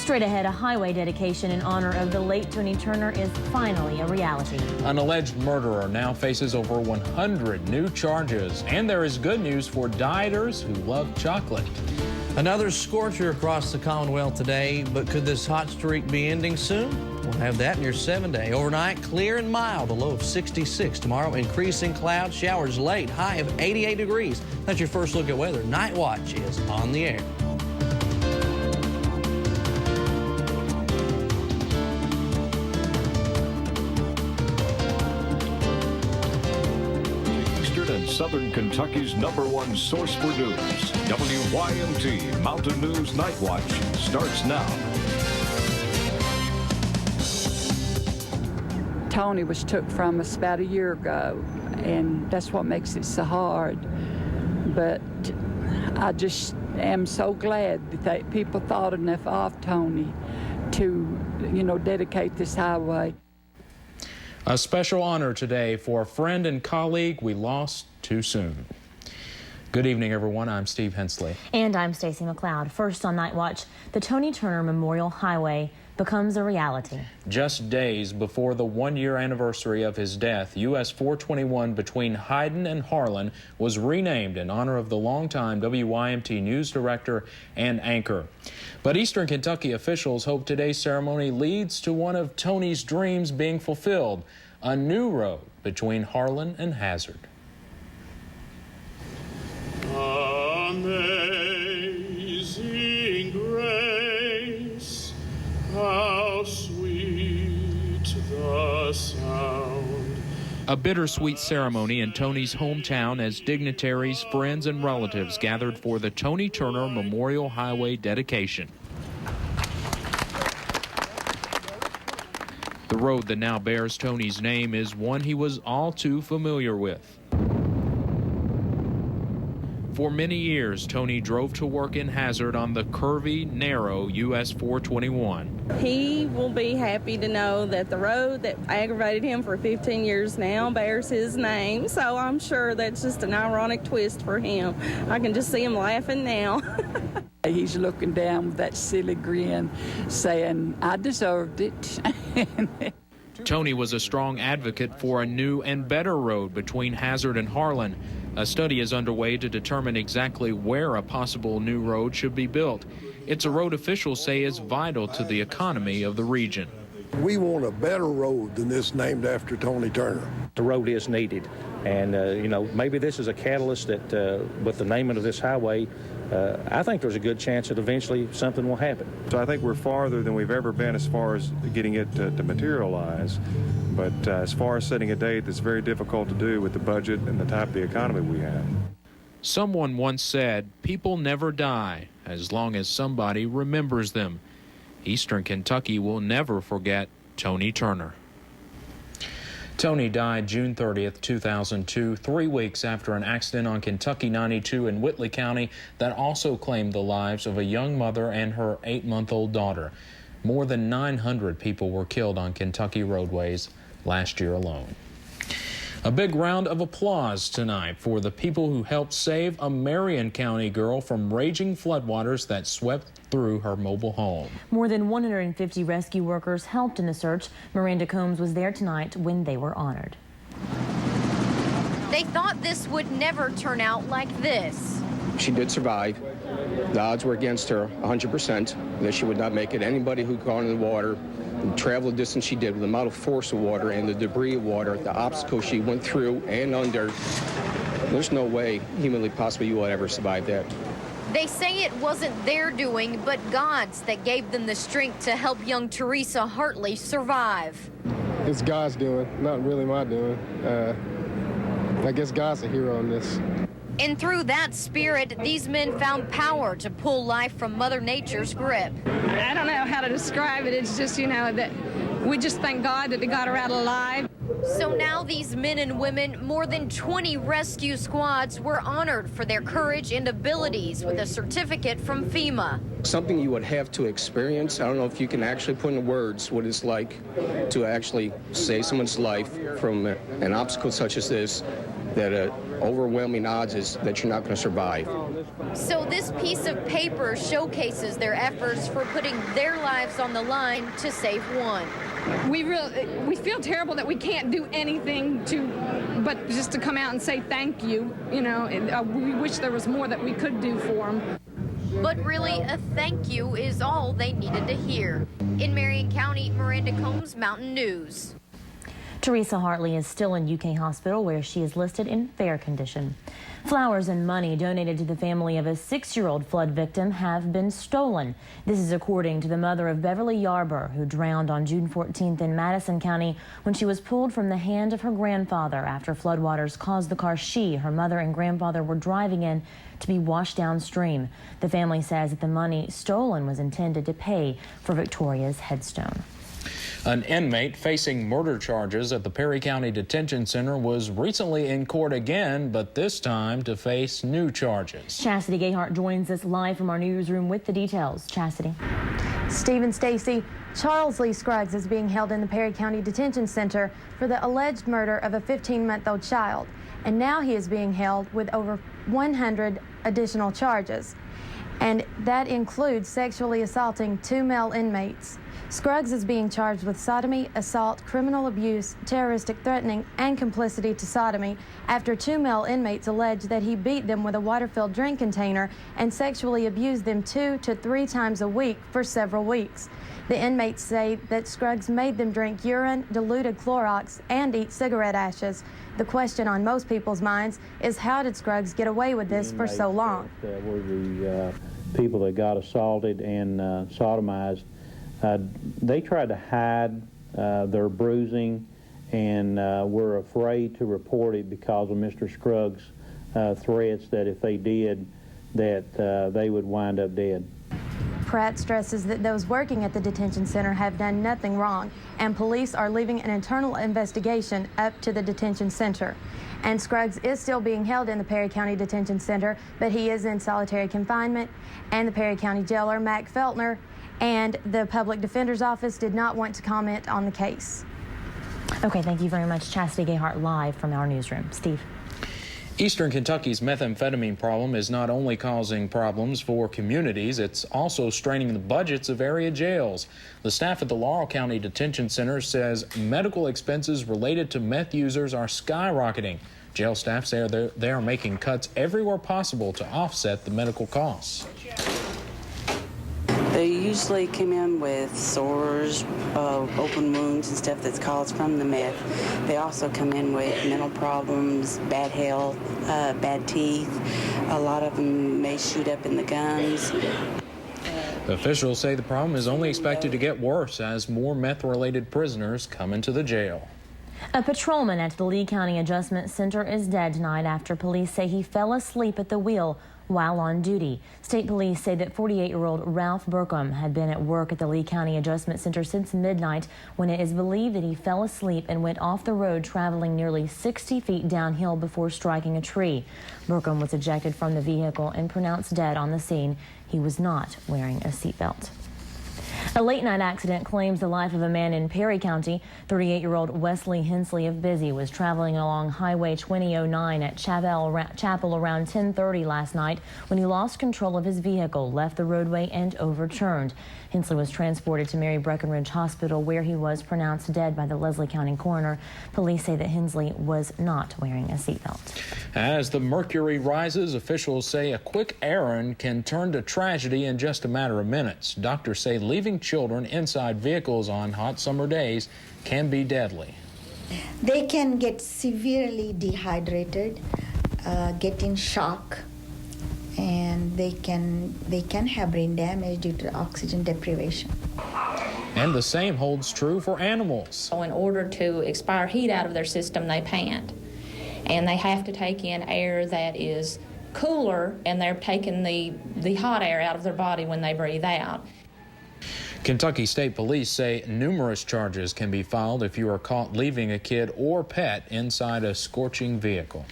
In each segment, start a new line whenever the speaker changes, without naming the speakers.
Straight ahead, a highway dedication in honor of the late Tony Turner is finally a reality.
An alleged murderer now faces over 100 new charges. And there is good news for dieters who love chocolate.
Another scorcher across the Commonwealth today, but could this hot streak be ending soon? We'll have that in your 7-day. Overnight, clear and mild, a low of 66. Tomorrow, increasing cloud showers late, high of 88 degrees. That's your first look at weather. Night Watch is on the air.
Southern Kentucky's #1 source for news. WYMT Mountain News Night Watch starts now.
Tony was took from us about a year ago, and that's what makes it so hard. But I just am so glad that people thought enough of Tony to, dedicate this highway.
A special honor today for a friend and colleague we lost too soon. Good evening, everyone. I'm Steve Hensley.
And I'm Stacy McLeod. First on Night Watch, the Tony Turner Memorial Highway becomes a reality.
Just days before the 1-year anniversary of his death, US 421 between Hyden and Harlan was renamed in honor of the longtime WYMT news director and anchor. But Eastern Kentucky officials hope today's ceremony leads to one of Tony's dreams being fulfilled, a new road between Harlan and Hazard.
Amazing grace, how sweet the sound.
A bittersweet ceremony in Tony's hometown as dignitaries, friends, and relatives gathered for the Tony Turner Memorial Highway dedication. The road that now bears Tony's name is one he was all too familiar with. For many years, Tony drove to work in Hazard on the curvy, narrow US 421.
He will be happy to know that the road that aggravated him for 15 years now bears his name, so I'm sure that's just an ironic twist for him. I can just see him laughing now.
He's looking down with that silly grin, saying, I deserved it.
Tony was a strong advocate for a new and better road between Hazard and Harlan. A study is underway to determine exactly where a possible new road should be built. It's a road officials say is vital to the economy of the region.
We want a better road than this named after Tony Turner.
The road is needed, and maybe this is a catalyst that with the naming of this highway, I think there's a good chance that eventually something will happen.
So I think we're farther than we've ever been as far as getting it to materialize. But as far as setting a date, that's very difficult to do with the budget and the type of the economy we have.
Someone once said, people never die as long as somebody remembers them. Eastern Kentucky will never forget Tony Turner. Tony died June 30th, 2002, 3 weeks after an accident on Kentucky 92 in Whitley County that also claimed the lives of a young mother and her 8-month-old daughter. More than 900 people were killed on Kentucky roadways last year alone. A big round of applause tonight for the people who helped save a Marion County girl from raging floodwaters that swept through her mobile home.
More than 150 rescue workers helped in the search. Miranda Combs was there tonight when they were honored.
They thought this would never turn out like this.
She did survive. The odds were against her 100% that she would not make it. Anybody who got in the water, travel the distance she did with the amount of force of water and the debris of water, the obstacles she went through and under, there's no way humanly possible you would ever survive that.
They say it wasn't their doing, but God's that gave them the strength to help young Teresa Hartley survive.
It's God's doing, not really my doing. I guess God's a hero in this.
And through that spirit, these men found power to pull life from Mother Nature's grip.
I don't know how to describe it. It's just, that we just thank God that they got her out alive.
So now these men and women, more than 20 rescue squads, were honored for their courage and abilities with a certificate from FEMA.
Something you would have to experience. I don't know if you can actually put into words what it's like to actually save someone's life from an obstacle such as this. that overwhelming odds is that you're not going to survive.
So this piece of paper showcases their efforts for putting their lives on the line to save one.
We feel terrible that we can't do anything but just to come out and say thank you. You know, we wish there was more that we could do for them.
But really, a thank you is all they needed to hear. In Marion County, Miranda Combs, Mountain News.
Teresa Hartley is still in UK hospital where she is listed in fair condition. Flowers and money donated to the family of a 6-year-old flood victim have been stolen. This is according to the mother of Beverly Yarber, who drowned on June 14th in Madison County when she was pulled from the hand of her grandfather after floodwaters caused the car she, her mother, and grandfather were driving in to be washed downstream. The family says that the money stolen was intended to pay for Victoria's headstone.
An inmate facing murder charges at the Perry County Detention Center was recently in court again, but this time to face new charges.
Chastity Gayhart joins us live from our newsroom with the details. Chastity.
Steve and Stacy, Charles Lee Scruggs is being held in the Perry County Detention Center for the alleged murder of a 15-month-old child, and now he is being held with over 100 additional charges, and that includes sexually assaulting 2 male inmates. Scruggs is being charged with sodomy, assault, criminal abuse, terroristic threatening, and complicity to sodomy after 2 male inmates alleged that he beat them with a water-filled drink container and sexually abused them 2 to 3 times a week for several weeks. The inmates say that Scruggs made them drink urine, diluted Clorox, and eat cigarette ashes. The question on most people's minds is, how did Scruggs get away with this for so long?
Were the people that got assaulted and sodomized. They tried to hide their bruising and were afraid to report it because of Mr. Scruggs' threats that if they did, that they would wind up dead.
Pratt stresses that those working at the detention center have done nothing wrong, and police are leaving an internal investigation up to the detention center. And Scruggs is still being held in the Perry County Detention Center, but he is in solitary confinement, and the Perry County jailer, Mac Feltner, and the Public Defender's Office did not want to comment on the case.
Okay, thank you very much. Chastity Gayhart live from our newsroom. Steve.
Eastern Kentucky's methamphetamine problem is not only causing problems for communities, it's also straining the budgets of area jails. The staff at the Laurel County Detention Center says medical expenses related to meth users are skyrocketing. Jail staff say they are making cuts everywhere possible to offset the medical costs.
They usually come in with sores, open wounds and stuff that's caused from the meth. They also come in with mental problems, bad health, bad teeth. A lot of them may shoot up in the gums.
Officials say the problem is only expected to get worse as more meth-related prisoners come into the jail.
A patrolman at the Lee County Adjustment Center is dead tonight after police say he fell asleep at the wheel while on duty. State police say that 48-year-old Ralph Burkham had been at work at the Lee County Adjustment Center since midnight when it is believed that he fell asleep and went off the road traveling nearly 60 feet downhill before striking a tree. Burkham was ejected from the vehicle and pronounced dead on the scene. He was not wearing a seatbelt. A late-night accident claims the life of a man in Perry County. 38-year-old Wesley Hensley of Busy was traveling along Highway 2009 at Chapel around 10:30 last night when he lost control of his vehicle, left the roadway, and overturned. Hensley was transported to Mary Breckenridge Hospital, where he was pronounced dead by the Leslie County coroner. Police say that Hensley was not wearing a seatbelt.
As the mercury rises, officials say a quick errand can turn to tragedy in just a matter of minutes. Doctors say leaving children inside vehicles on hot summer days can be deadly.
They can get severely dehydrated, get in shock, and they can have brain damage due to oxygen deprivation.
And the same holds true for animals.
So in order to expire heat out of their system, they pant. And they have to take in air that is cooler, and they're taking the hot air out of their body when they breathe out.
Kentucky State Police say numerous charges can be filed if you are caught leaving a kid or pet inside a scorching vehicle.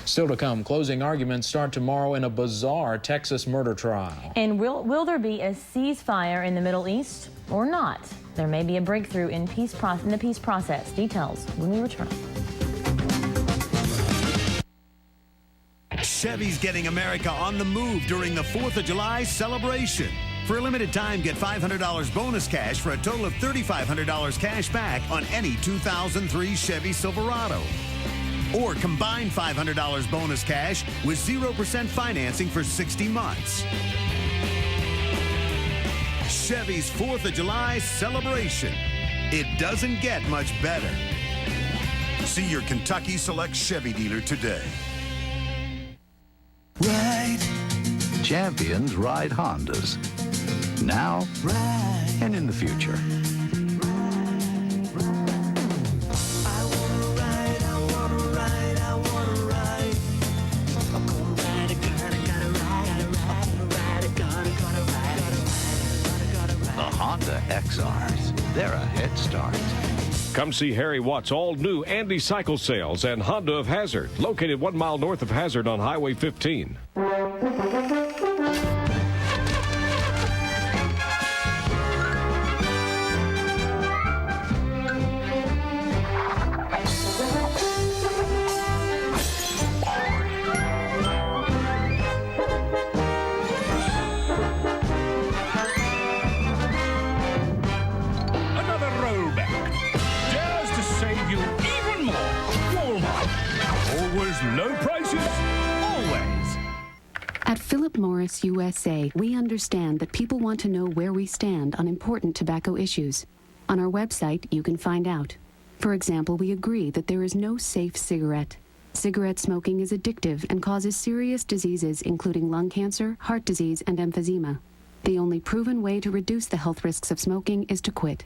Still to come, closing arguments start tomorrow in a bizarre Texas murder trial.
And will there be a ceasefire in the Middle East or not? There may be a breakthrough in the peace process. Details when we return.
Chevy's getting America on the move during the 4th of July celebration. For a limited time, get $500 bonus cash for a total of $3,500 cash back on any 2003 Chevy Silverado. Or combine $500 bonus cash with 0% financing for 60 months. Chevy's 4th of July celebration. It doesn't get much better. See your Kentucky Select Chevy dealer today.
Ride. Champions ride Hondas. Now and in the future. Honda XRs. They're a head start.
Come see Harry Watt's all-new Andy Cycle Sales and Honda of Hazard, located 1 mile north of Hazard on Highway 15.
Low prices, always.
At Philip Morris USA, we understand that people want to know where we stand on important tobacco issues. On our website, you can find out. For example, we agree that there is no safe cigarette. Cigarette smoking is addictive and causes serious diseases including lung cancer, heart disease, and emphysema. The only proven way to reduce the health risks of smoking is to quit.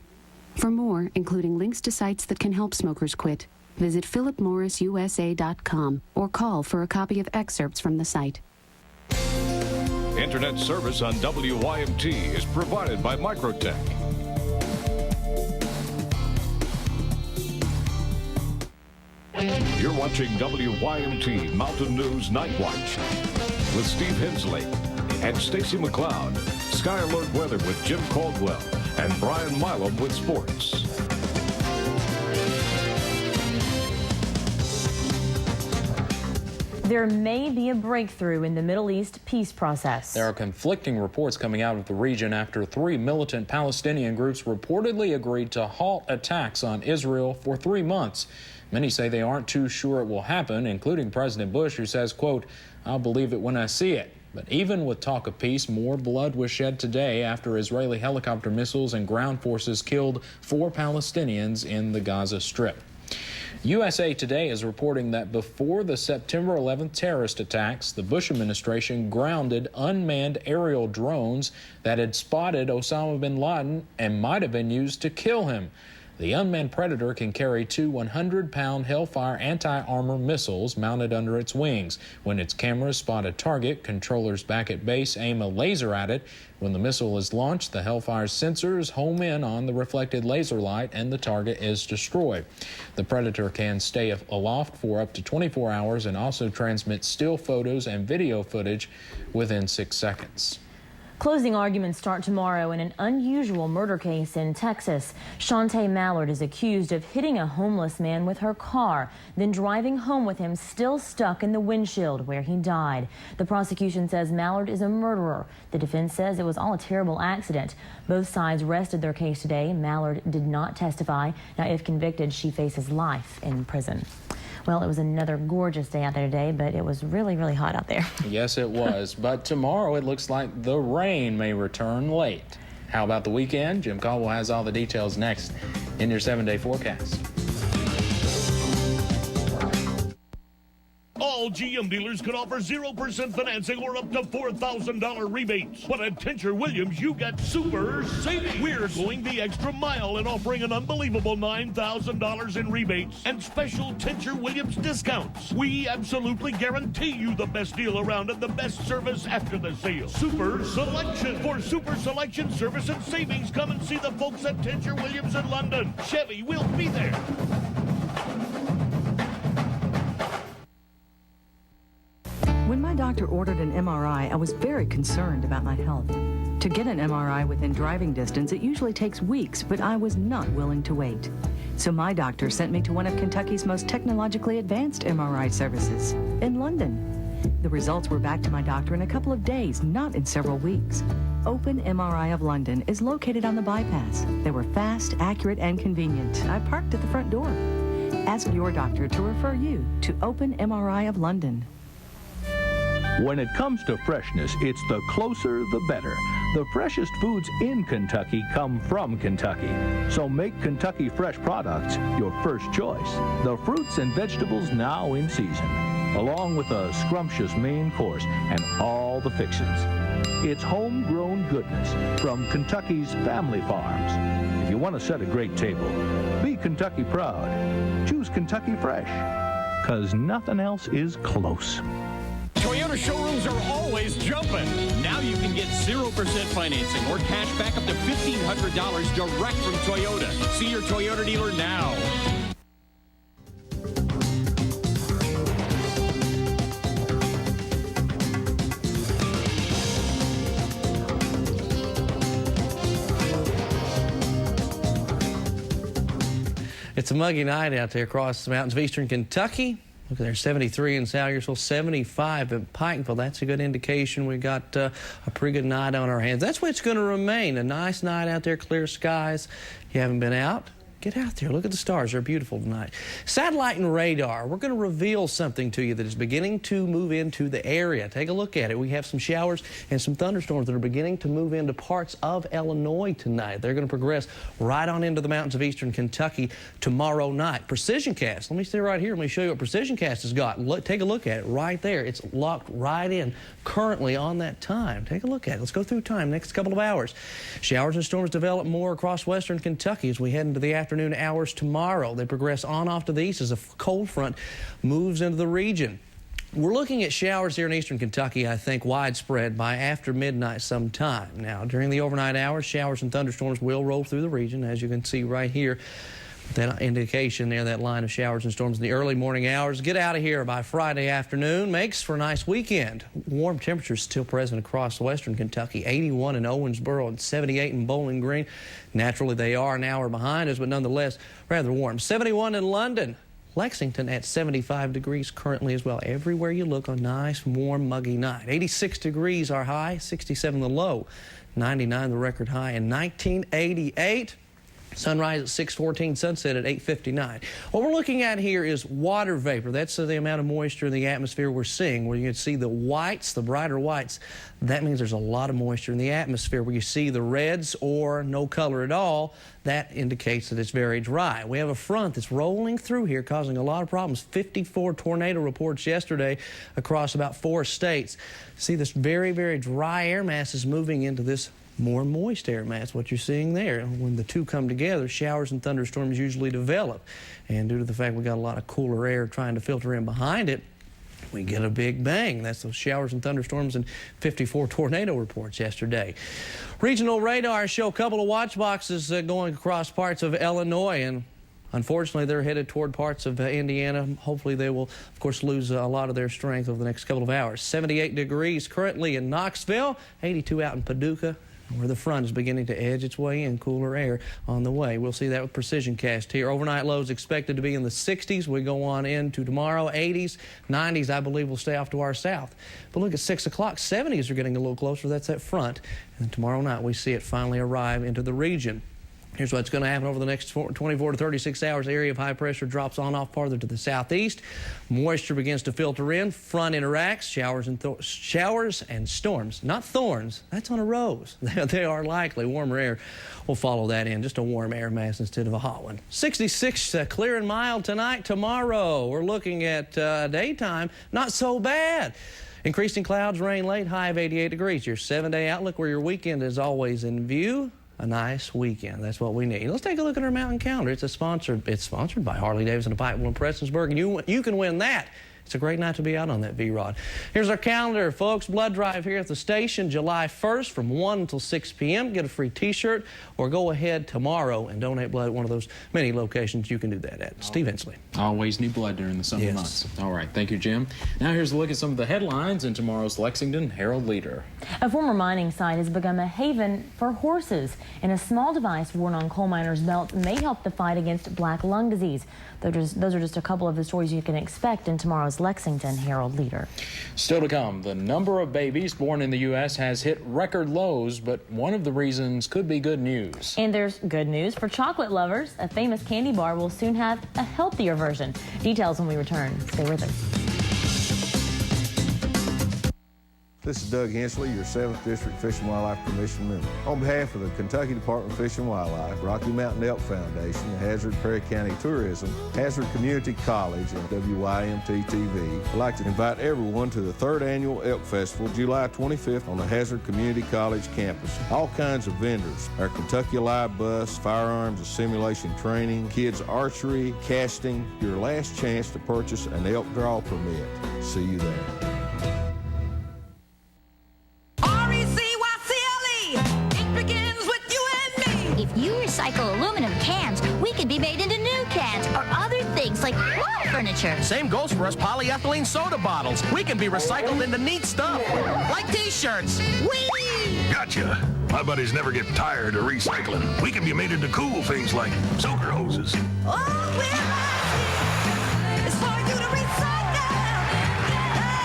For more, including links to sites that can help smokers quit, visit philipmorrisusa.com or call for a copy of excerpts from the site.
Internet service on WYMT is provided by Microtech. You're watching WYMT Mountain News Night Watch with Steve Hensley and Stacy McLeod, Sky Alert Weather with Jim Caldwell, and Brian Milam with sports.
There may be a breakthrough in the Middle East peace process.
There are conflicting reports coming out of the region after 3 militant Palestinian groups reportedly agreed to halt attacks on Israel for 3 months. Many say they aren't too sure it will happen, including President Bush, who says, quote, "I'll believe it when I see it." But even with talk of peace, more blood was shed today after Israeli helicopter missiles and ground forces killed 4 Palestinians in the Gaza Strip. USA Today is reporting that before the September 11th terrorist attacks, the Bush administration grounded unmanned aerial drones that had spotted Osama bin Laden and might have been used to kill him. The unmanned Predator can carry 2 100-pound Hellfire anti-armor missiles mounted under its wings. When its cameras spot a target, controllers back at base aim a laser at it. When the missile is launched, the Hellfire's sensors home in on the reflected laser light and the target is destroyed. The Predator can stay aloft for up to 24 hours and also transmit still photos and video footage within 6 seconds.
Closing arguments start tomorrow in an unusual murder case in Texas. Shantae Mallard is accused of hitting a homeless man with her car, then driving home with him still stuck in the windshield where he died. The prosecution says Mallard is a murderer. The defense says it was all a terrible accident. Both sides rested their case today. Mallard did not testify. Now, if convicted, she faces life in prison. Well, it was another gorgeous day out there today, but it was really, really hot out there.
Yes, it was. But tomorrow it looks like the rain may return late. How about the weekend? Jim Caldwell has all the details next in your 7-day forecast.
All GM dealers could offer 0% financing or up to $4,000 rebates. But at Tincher Williams, you get super savings. We're going the extra mile and offering an unbelievable $9,000 in rebates and special Tincher Williams discounts. We absolutely guarantee you the best deal around and the best service after the sale. Super Selection. For super selection, service, and savings, come and see the folks at Tincher Williams in London. Chevy will be there.
When my doctor ordered an MRI, I was very concerned about my health. To get an MRI within driving distance, it usually takes weeks, but I was not willing to wait. So my doctor sent me to one of Kentucky's most technologically advanced MRI services in London. The results were back to my doctor in a couple of days, not in several weeks. Open MRI of London is located on the bypass. They were fast, accurate, and convenient. I parked at the front door. Ask your doctor to refer you to Open MRI of London.
When it comes to freshness, it's the closer the better. The freshest foods in Kentucky come from Kentucky. So make Kentucky Fresh products your first choice. The fruits and vegetables now in season, along with a scrumptious main course and all the fixings. It's homegrown goodness from Kentucky's family farms. If you want to set a great table, be Kentucky proud. Choose Kentucky Fresh, 'cause nothing else is close.
Toyota showrooms are always jumping. Now you can get 0% financing or cash back up to $1,500 direct from Toyota. See your Toyota dealer now.
It's a muggy night out there across the mountains of eastern Kentucky. Look at there, 73 in Salyerville, 75 in Pikeville. That's a good indication we got a pretty good night on our hands. That's what it's going to remain, a nice night out there, clear skies. If you haven't been out, get out there. Look at the stars. They're beautiful tonight. Satellite and radar. We're going to reveal something to you that is beginning to move into the area. Take a look at it. We have some showers and some thunderstorms that are beginning to move into parts of Illinois tonight. They're going to progress right on into the mountains of eastern Kentucky tomorrow night. Precision Cast. Let me stay right here. Let me show you what Precision Cast has got. Look, take a look at it right there. It's locked right in currently on that time. Take a look at it. Let's go through time next couple of hours. Showers and storms develop more across western Kentucky as we head into the afternoon hours tomorrow. They progress on off to the east as a cold front moves into the region. We're looking at showers here in eastern Kentucky, I think, widespread by after midnight sometime. Now, during the overnight hours, showers and thunderstorms will roll through the region, as you can see right here. That indication there, that line of showers and storms in the early morning hours. Get out of here by Friday afternoon. Makes for a nice weekend. Warm temperatures still present across western Kentucky. 81 in Owensboro and 78 in Bowling Green. Naturally, they are an hour behind us, but nonetheless, rather warm. 71 in London. Lexington at 75 degrees currently as well. Everywhere you look, a nice, warm, muggy night. 86 degrees our high, 67 the low, 99 the record high in 1988. Sunrise at 6:14, sunset at 8:59. What we're looking at here is water vapor. That's the amount of moisture in the atmosphere we're seeing. Where you can see the whites, the brighter whites, that means there's a lot of moisture in the atmosphere. Where you see the reds or no color at all, that indicates that it's very dry. We have a front that's rolling through here, causing a lot of problems. 54 tornado reports yesterday across about 4 states. See, this very, very dry air mass is moving into this more moist air mass, what you're seeing there. When the two come together, showers and thunderstorms usually develop. And due to the fact we got a lot of cooler air trying to filter in behind it, we get a big bang. That's those showers and thunderstorms and 54 tornado reports yesterday. Regional radar show a couple of watch boxes going across parts of Illinois, and unfortunately, they're headed toward parts of Indiana. Hopefully, they will, of course, lose a lot of their strength over the next couple of hours. 78 degrees currently in Knoxville, 82 out in Paducah, where the front is beginning to edge its way in, cooler air on the way. We'll see that with Precision Cast here. Overnight lows expected to be in the 60s. We go on into tomorrow, 80s, 90s, I believe, will stay off to our south. But look at 6 o'clock, 70s are getting a little closer. That's that front. And tomorrow night, we see it finally arrive into the region. Here's what's going to happen over the next 24 to 36 hours. The area of high pressure drops on off farther to the southeast. Moisture begins to filter in. Front interacts. Showers and storms. Not thorns. That's on a rose. They are likely. Warmer air will follow that in. Just a warm air mass instead of a hot one. 66 clear and mild tonight. Tomorrow, we're looking at daytime. Not so bad. Increasing clouds, rain late, high of 88 degrees. Your 7-day outlook where your weekend is always in view. A nice weekend. That's what we need. Let's take a look at our mountain calendar. It's sponsored by Harley-Davidson of Pikeville and Prestonsburg, and you can win that. It's a great night to be out on that V-Rod. Here's our calendar, folks. Blood drive here at the station, July 1st from 1 until 6 p.m. Get a free T-shirt or go ahead tomorrow and donate blood at one of those many locations you can do that at. Steve Hensley.
Always need blood during the summer months. All right. Thank you, Jim. Now here's a look at some of the headlines in tomorrow's Lexington Herald-Leader.
A former mining site has become a haven for horses, and a small device worn on coal miners' belts may help the fight against black lung disease. Those are just a couple of the stories you can expect in tomorrow's Lexington Herald Leader.
Still to come, the number of babies born in the U.S. has hit record lows, but one of the reasons could be good news.
And there's good news for chocolate lovers. A famous candy bar will soon have a healthier version. Details when we return. Stay with us.
This is Doug Hensley, your 7th District Fish and Wildlife Commission member. On behalf of the Kentucky Department of Fish and Wildlife, Rocky Mountain Elk Foundation, the Hazard Perry County Tourism, Hazard Community College, and WYMT TV, I'd like to invite everyone to the 3rd Annual Elk Festival, July 25th on the Hazard Community College campus. All kinds of vendors, our Kentucky Live Bus, firearms and simulation training, kids archery, casting, your last chance to purchase an elk draw permit. See you there.
If you recycle aluminum cans, we could be made into new cans or other things like wall furniture.
Same goes for us polyethylene soda bottles. We can be recycled into neat stuff, like T-shirts.
Whee!
Gotcha. My buddies never get tired of recycling. We can be made into cool things like soaker hoses.
Oh, we're asking is for you to recycle.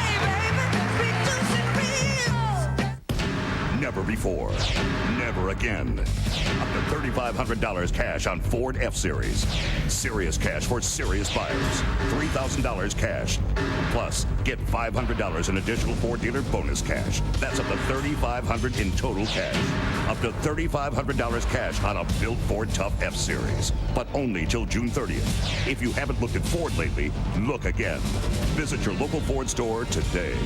Hey, baby, reducing reels.
Never before. Never again. Up to $3,500 cash on Ford F-Series. Serious cash for serious buyers. $3,000 cash. Plus, get $500 in additional Ford dealer bonus cash. That's up to $3,500 in total cash. Up to $3,500 cash on a built Ford Tough F-Series. But only till June 30th. If you haven't looked at Ford lately, look again. Visit your local Ford store today.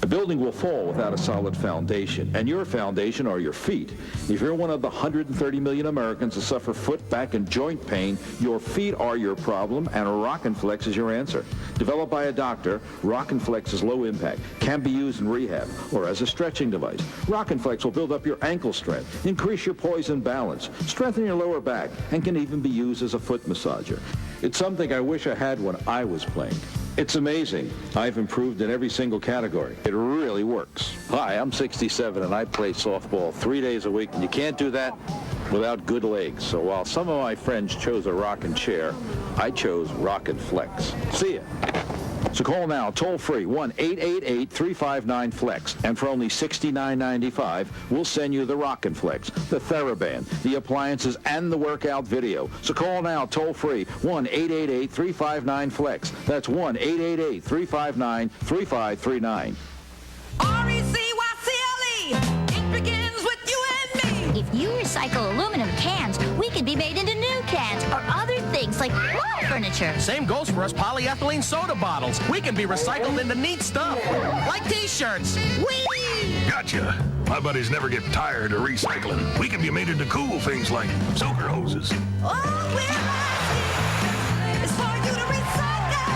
A building will fall without a solid foundation, and your foundation are your feet. If you're one of the 130 million Americans who suffer foot, back, and joint pain, your feet are your problem, and Rockin' is your answer. Developed by a doctor, Rockin' is low impact, can be used in rehab or as a stretching device. Rockin' will build up your ankle strength, increase your poise and balance, strengthen your lower back, and can even be used as a foot massager. It's something I wish I had when I was playing. It's amazing. I've improved in every single category. It really works. Hi, I'm 67 and I play softball 3 days a week, and you can't do that without good legs. So while some of my friends chose a rockin' chair, I chose Rockin' Flex. See ya. So call now, toll-free, 1-888-359-FLEX. And for only $69.95, we'll send you the Rockin' Flex, the TheraBand, the appliances, and the workout video. So call now, toll-free, 1-888-359-FLEX. That's 1-888-359-3539.
R-E-C-Y-C-L-E. It begins with you and me. If you recycle aluminum cans, we could be made into new cans or other things like wall furniture.
Same goes for us polyethylene soda bottles. We can be recycled into neat stuff, like T-shirts.
Whee!
Gotcha. My buddies never get tired of recycling. We can be made into cool things like soaker hoses.
Oh, we're asking is for you to recycle.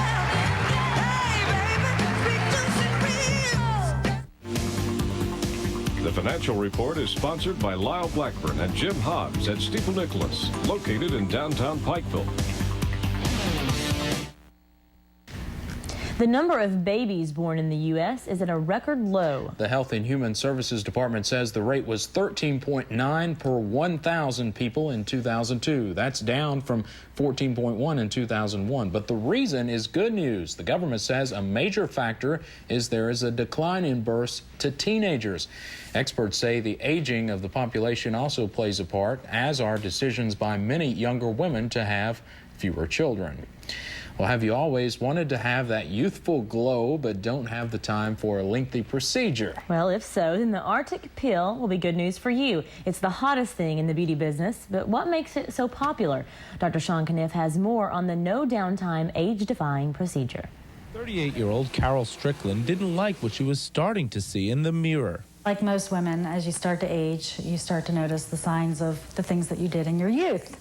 Hey, baby, reducing reels.
The Financial Report is sponsored by Lyle Blackburn and Jim Hobbs at Steeple Nicholas, located in downtown Pikeville.
The number of babies born in the U.S. is at a record low.
The Health and Human Services Department says the rate was 13.9 per 1,000 people in 2002. That's down from 14.1 in 2001. But the reason is good news. The government says a major factor is there is a decline in births to teenagers. Experts say the aging of the population also plays a part, as are decisions by many younger women to have fewer children. Well, have you always wanted to have that youthful glow but don't have the time for a lengthy procedure?
Well, if so, then the Arctic Pill will be good news for you. It's the hottest thing in the beauty business, but what makes it so popular? Dr. Sean Caniff has more on the no downtime age-defying procedure.
38-year-old Carol Strickland didn't like what she was starting to see in the mirror.
Like most women, as you start to age, you start to notice the signs of the things that you did in your youth.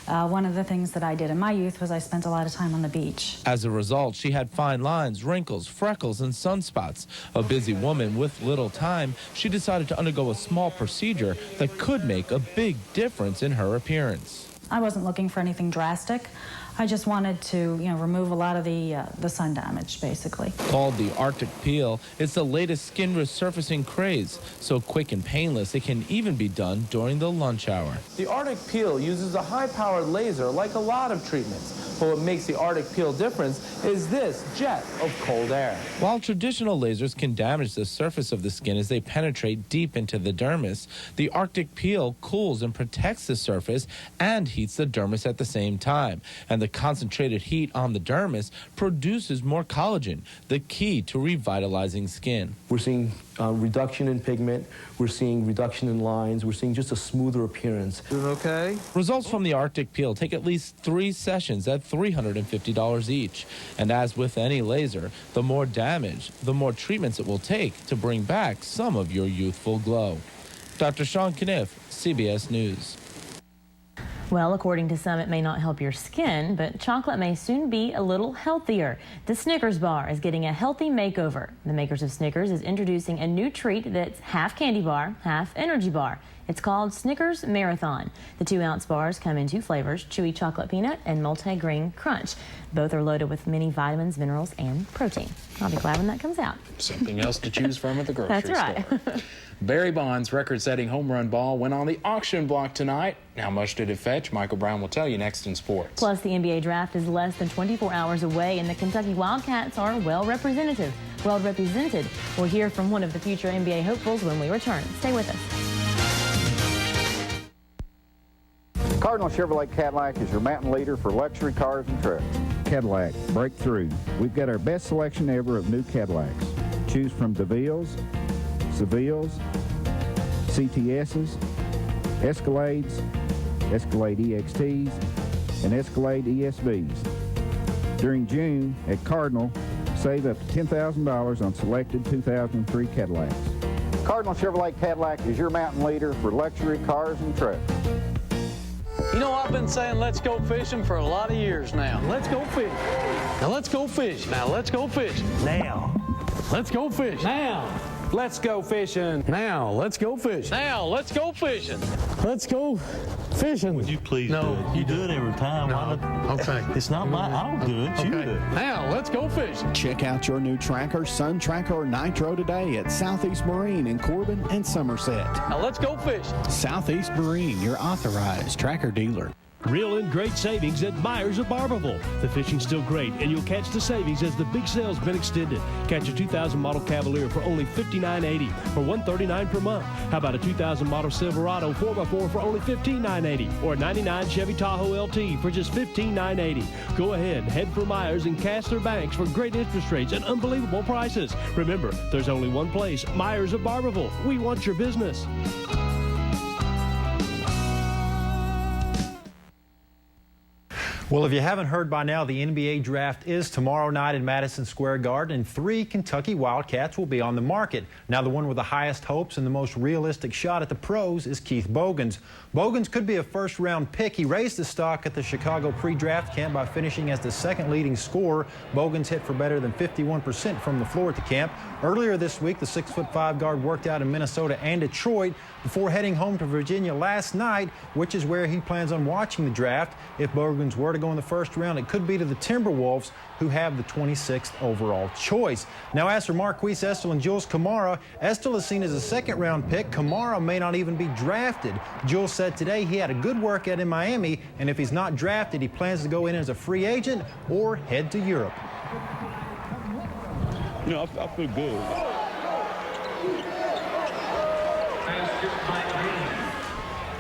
One of the things that I did in my youth was I spent a lot of time on the beach.
As a result, she had fine lines, wrinkles, freckles, and sunspots. A busy woman with little time, she decided to undergo a small procedure that could make a big difference in her appearance.
I wasn't looking for anything drastic. I just wanted to, remove a lot of the sun damage, basically.
Called the Arctic Peel, it's the latest skin resurfacing craze. So quick and painless, it can even be done during the lunch hour. The Arctic Peel uses a high-powered laser like a lot of treatments. But what makes the Arctic Peel difference is this jet of cold air. While traditional lasers can damage the surface of the skin as they penetrate deep into the dermis, the Arctic Peel cools and protects the surface and heats the dermis at the same time. And the concentrated heat on the dermis produces more collagen, the key to revitalizing skin.
We're seeing reduction in pigment, we're seeing reduction in lines, we're seeing just a smoother appearance.
Doing okay? Results from the Arctic Peel take at least 3 sessions at $350 each. And as with any laser, the more damage, the more treatments it will take to bring back some of your youthful glow. Dr. Sean Kniff, CBS News.
Well, according to some, it may not help your skin, but chocolate may soon be a little healthier. The Snickers bar is getting a healthy makeover. The makers of Snickers is introducing a new treat that's half candy bar, half energy bar. It's called Snickers Marathon. The 2-ounce bars come in 2 flavors, chewy chocolate peanut and multi-grain crunch. Both are loaded with many vitamins, minerals, and protein. I'll be glad when that comes out.
Something else to choose from at the grocery
store. That's right.
Barry Bonds' record-setting home run ball went on the auction block tonight. How much did it fetch? Michael Brown will tell you next in sports.
Plus, the NBA draft is less than 24 hours away, and the Kentucky Wildcats are well represented. We'll hear from one of the future NBA hopefuls when we return. Stay with us.
Cardinal Chevrolet Cadillac is your mountain leader for luxury cars and trucks.
Cadillac, breakthrough. We've got our best selection ever of new Cadillacs. Choose from DeVille's, Seville's, CTS's, Escalades, Escalade EXTs, and Escalade ESVs. During June at Cardinal, save up to $10,000 on selected 2003 Cadillacs.
Cardinal Chevrolet Cadillac is your mountain leader for luxury cars and trucks.
You know, I've been saying let's go fishing for a lot of years now. Let's go fish. Now let's go fish. Now let's go fishing. Now. Let's go fish. Now. Let's go fishing. Now. Let's go fishing. Now. Let's go fishing. Let's go fishing.
Would you please do it? You do it every time.
No. Okay.
It's not my, I don't do it. You do it.
Now. Let's go fishing.
Check out your new Tracker, Sun Tracker, or Nitro today at Southeast Marine in Corbin and Somerset.
Now let's go fishing.
Southeast Marine, your authorized tracker dealer.
Real and great savings at Myers of Barberville. The fishing's still great, and you'll catch the savings as the big sale's been extended. Catch a 2000 model Cavalier for only $59.80 or $139 per month. How about a 2000 model Silverado 4x4 for only $15,980 or a 99 Chevy Tahoe LT for just $15,980. Go ahead, head for Myers and cash their banks for great interest rates and unbelievable prices. Remember, there's only one place, Myers of Barberville. We want your business.
Well, if you haven't heard by now, the NBA draft is tomorrow night in Madison Square Garden, and 3 Kentucky Wildcats will be on the market. Now, the one with the highest hopes and the most realistic shot at the pros is Keith Bogans. Bogans could be a first-round pick. He raised the stock at the Chicago pre-draft camp by finishing as the 2nd leading scorer. Bogans hit for better than 51% from the floor at the camp. Earlier this week, the 6'5" guard worked out in Minnesota and Detroit before heading home to Virginia last night, which is where he plans on watching the draft. If Bogans were to go in the first round, it could be to the Timberwolves, who have the 26th overall choice. Now, as for Marquise Estel and Jules Kamara, Estel is seen as a 2nd-round pick. Kamara may not even be drafted. Jules said today he had a good workout in Miami, and if he's not drafted, he plans to go in as a free agent or head to Europe.
You know, I feel good.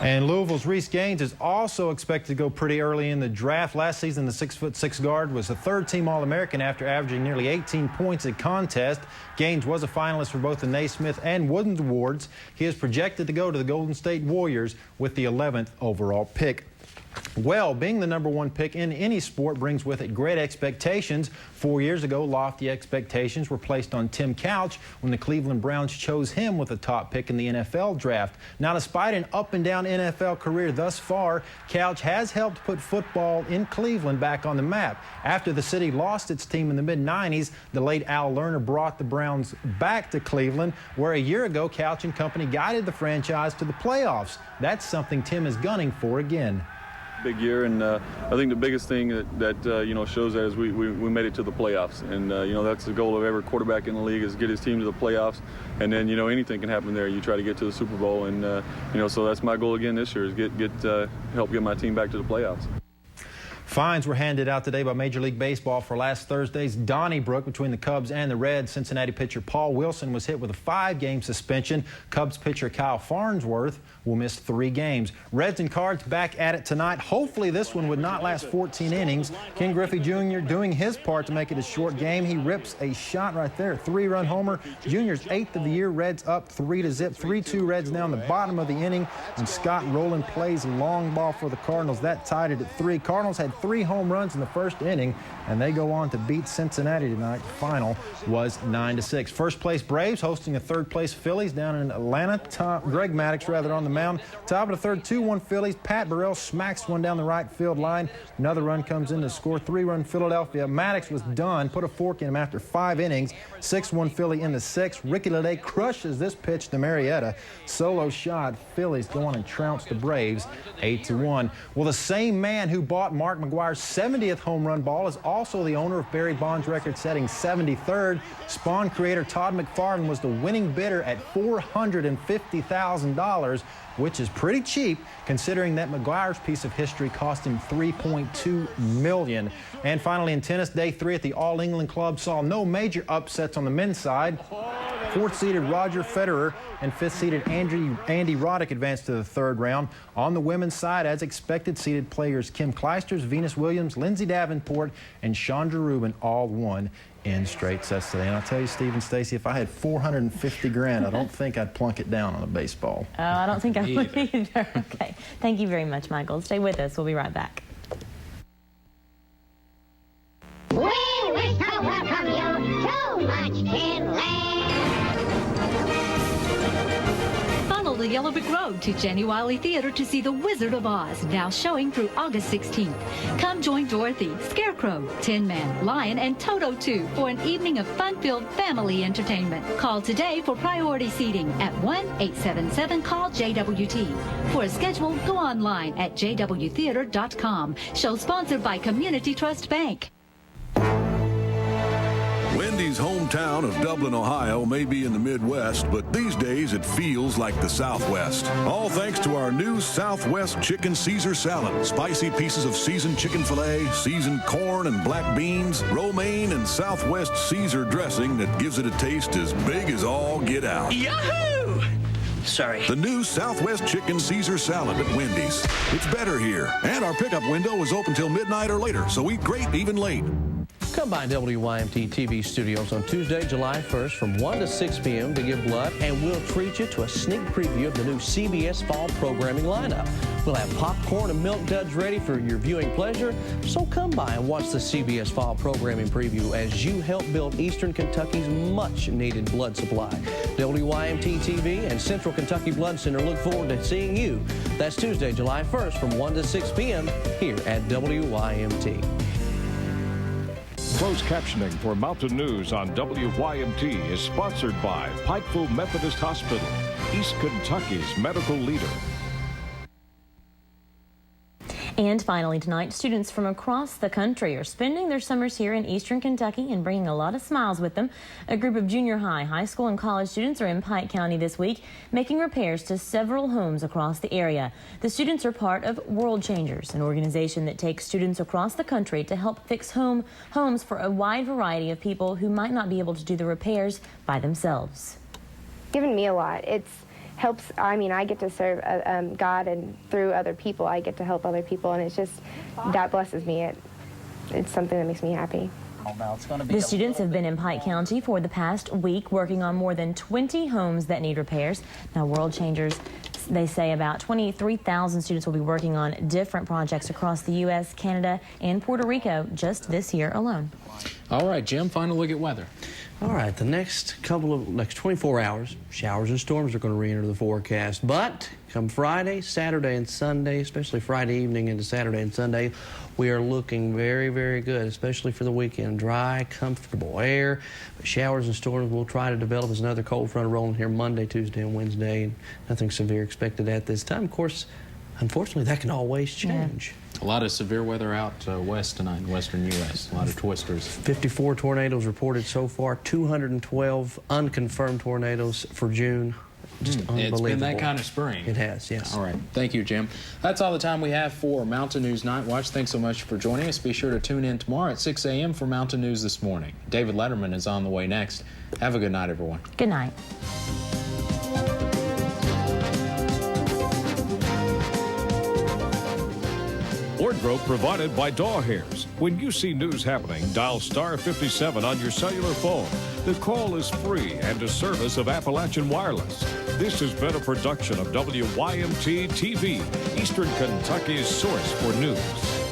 And Louisville's Reece Gaines is also expected to go pretty early in the draft. Last season, the 6'6" guard was a 3rd-team All-American after averaging nearly 18 points at contest. Gaines was a finalist for both the Naismith and Wooden Awards. He is projected to go to the Golden State Warriors with the 11th overall pick. Well, being the #1 pick in any sport brings with it great expectations. 4 years ago, lofty expectations were placed on Tim Couch when the Cleveland Browns chose him with the top pick in the NFL draft. Now, despite an up-and-down NFL career thus far, Couch has helped put football in Cleveland back on the map. After the city lost its team in the mid-'90s, the late Al Lerner brought the Browns back to Cleveland, where a year ago, Couch and company guided the franchise to the playoffs. That's something Tim is gunning for again.
Big year, and I think the biggest thing that you know, shows that is we made it to the playoffs, and you know, that's the goal of every quarterback in the league, is get his team to the playoffs, and then, you know, anything can happen there. You try to get to the Super Bowl, and you know, so that's my goal again this year, is help get my team back to the playoffs.
Fines were handed out today by Major League Baseball for last Thursday's Donnybrook between the Cubs and the Reds. Cincinnati pitcher Paul Wilson was hit with a 5-game suspension. Cubs pitcher Kyle Farnsworth will miss 3 games. Reds and Cards back at it tonight. Hopefully this one would not last 14 innings. Ken Griffey Jr. doing his part to make it a short game. He rips a shot right there, 3-run homer. Jr.'s 8th of the year. Reds up 3-0. 3-2 Reds now in the bottom of the inning. And Scott Rowland plays a long ball for the Cardinals. That tied it at 3. Cardinals had 3 home runs in the first inning, and they go on to beat Cincinnati tonight. The final was 9-6. First place Braves hosting the third place Phillies down in Atlanta. Greg Maddux on the mound. Top of the third, 2-1 Phillies. Pat Burrell smacks one down the right field line. Another run comes in to score. 3-run Philadelphia. Maddux was done. Put a fork in him after 5 innings. 6-1 Philly in the 6th. Ricky Lede crushes this pitch to Marietta. Solo shot. Phillies go on and trounce the Braves 8-1. Well, the same man who bought Mark McGwire's 70th home run ball is also the owner of Barry Bonds' record-setting 73rd. Spawn creator Todd McFarlane was the winning bidder at $450,000, which is pretty cheap considering that McGwire's piece of history cost him $3.2 million. And finally, in tennis, day 3 at the All England Club saw no major upsets on the men's side. 4th-seeded Roger Federer and 5th-seeded Andy Roddick advanced to the 3rd round. On the women's side, as expected, seeded players Kim Clijsters, Venus Williams, Lindsay Davenport, and Chandra Rubin all won in straight sets today. And I'll tell you, Steve and Stacy, if I had $450,000, I don't think I'd plunk it down on a baseball.
Oh, I don't think I would either. Okay. Thank you very much, Michael. Stay with us. We'll be right back.
We wish to welcome you to Munchkinland.
Follow the Yellow Brick Road to Jenny Wiley Theater to see The Wizard of Oz, now showing through August 16th. Come join Dorothy, Scarecrow, Tin Man, Lion, and Toto 2 for an evening of fun-filled family entertainment. Call today for priority seating at 1-877-CALL-JWT. For a schedule, go online at jwtheater.com. Show sponsored by Community Trust Bank.
Wendy's hometown of Dublin, Ohio may be in the Midwest, but these days it feels like the Southwest. All thanks to our new Southwest Chicken Caesar Salad. Spicy pieces of seasoned chicken filet, seasoned corn and black beans, romaine, and Southwest Caesar dressing that gives it a taste as big as all get out.
Yahoo! Sorry.
The new Southwest Chicken Caesar Salad at Wendy's. It's better here. And our pickup window is open till midnight or later, so eat great even late.
Come by WYMT TV studios on Tuesday, July 1st from 1 to 6 p.m. to give blood, and we'll treat you to a sneak preview of the new CBS fall programming lineup. We'll have popcorn and milk duds ready for your viewing pleasure, so come by and watch the CBS fall programming preview as you help build Eastern Kentucky's much-needed blood supply. WYMT TV and Central Kentucky Blood Center look forward to seeing you. That's Tuesday, July 1st from 1 to 6 p.m. here at WYMT.
Closed captioning for Mountain News on WYMT is sponsored by Pikeville Methodist Hospital, East Kentucky's medical leader.
And finally tonight, students from across the country are spending their summers here in Eastern Kentucky and bringing a lot of smiles with them. A group of junior high, high school, and college students are in Pike County this week, making repairs to several homes across the area. The students are part of World Changers, an organization that takes students across the country to help fix homes for a wide variety of people who might not be able to do the repairs by themselves.
Given me a lot. It's helps. I mean, I get to serve God, and through other people I get to help other people, and it's just, that blesses me. It's something that makes me happy.
The students have been in Pike County for the past week working on more than 20 homes that need repairs. Now, World Changers, they say about 23,000 students will be working on different projects across the U.S., Canada, and Puerto Rico just this year alone.
All right, Jim, final look at weather.
All right, the next 24 hours, showers and storms are going to re-enter the forecast. But come Friday, Saturday, and Sunday, especially Friday evening into Saturday and Sunday, we are looking very, very good, especially for the weekend. Dry, comfortable air. But showers and storms will try to develop as another cold front rolling here Monday, Tuesday, and Wednesday. Nothing severe expected at this time. Of course, unfortunately, that can always change.
Yeah.
A lot of severe weather out west tonight in western U.S. A lot of twisters.
54 tornadoes reported so far, 212 unconfirmed tornadoes for June. Just unbelievable.
It's been that kind of spring.
It has, yes.
All right. Thank you, Jim. That's all the time we have for Mountain News Night Watch. Thanks so much for joining us. Be sure to tune in tomorrow at 6 a.m. for Mountain News This Morning. David Letterman is on the way next. Have a good night, everyone.
Good night.
Wardrobe provided by Daw Hairs. When you see news happening, dial star 57 on your cellular phone. The call is free and a service of Appalachian Wireless. This has been a production of WYMT TV, Eastern Kentucky's source for news.